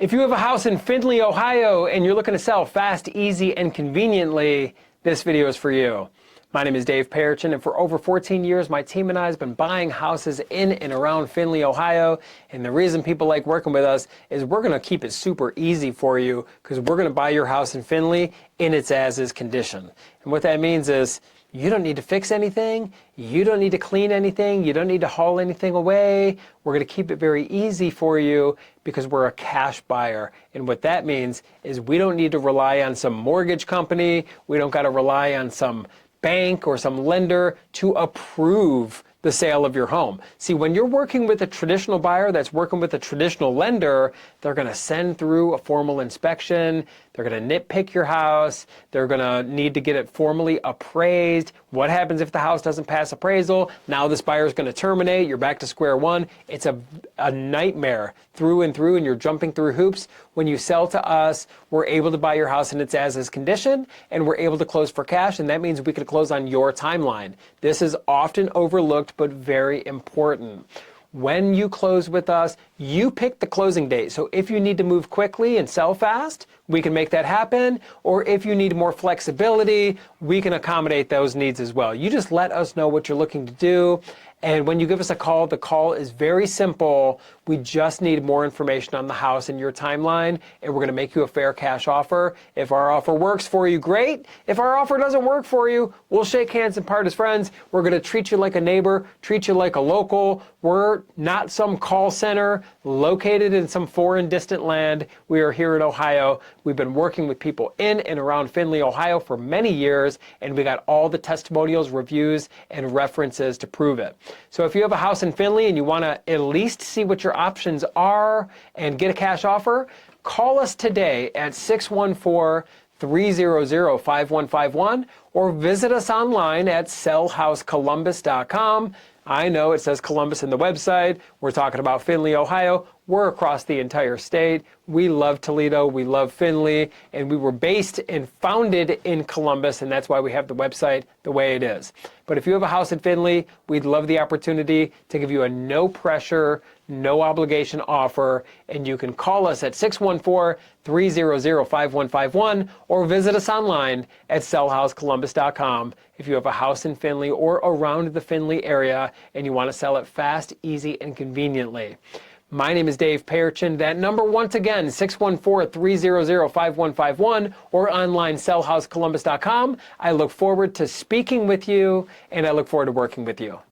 If you have a house in Findlay, Ohio, and you're looking to sell fast, easy, and conveniently, this video is for you. My name is Dave Perichin, and for over 14 years, my team and I have been buying houses in and around Findlay, Ohio. And the reason people like working with us is we're going to keep it super easy for you because we're going to buy your house in Findlay in its as-is condition. And what that means is you don't need to fix anything. You don't need to clean anything. You don't need to haul anything away. We're going to keep it very easy for you because we're a cash buyer. And what that means is we don't need to rely on some mortgage company. We don't got to rely on some bank or some lender to approve the sale of your home. See, when you're working with a traditional buyer that's working with a traditional lender, they're going to send through a formal inspection. They're going to nitpick your house. They're going to need to get it formally appraised. What happens if the house doesn't pass appraisal? Now this buyer is going to terminate. You're back to square one. It's a nightmare through and through, and you're jumping through hoops. When you sell to us, we're able to buy your house in its as-is condition, and we're able to close for cash, and that means we can close on your timeline. This is often overlooked, but very important. When you close with us, you pick the closing date. So if you need to move quickly and sell fast, we can make that happen. Or if you need more flexibility, we can accommodate those needs as well. You just let us know what you're looking to do. And when you give us a call, the call is very simple. We just need more information on the house and your timeline, and we're going to make you a fair cash offer. If our offer works for you, great. If our offer doesn't work for you, we'll shake hands and part as friends. We're going to treat you like a neighbor, treat you like a local. We're not some call center located in some foreign distant land. We are here in Ohio. We've been working with people in and around Findlay, Ohio for many years, and we got all the testimonials, reviews, and references to prove it. So if you have a house in Findlay and you want to at least see what your options are and get a cash offer, call us today at 614-300-5151 or visit us online at sellhousecolumbus.com. I know it says Columbus in the website. We're talking about Findlay, Ohio. We're across the entire state. We love Toledo. We love Findlay. And we were based and founded in Columbus, and that's why we have the website the way it is. But if you have a house in Findlay, we'd love the opportunity to give you a no pressure, no obligation offer, and you can call us at 614-300-5151 or visit us online at sellhousecolumbus.com if you have a house in Findlay or around the Findlay area and you want to sell it fast, easy, and conveniently. My name is Dave Perichin. That number, once again, 614-300-5151 or online sellhousecolumbus.com. I look forward to speaking with you, and I look forward to working with you.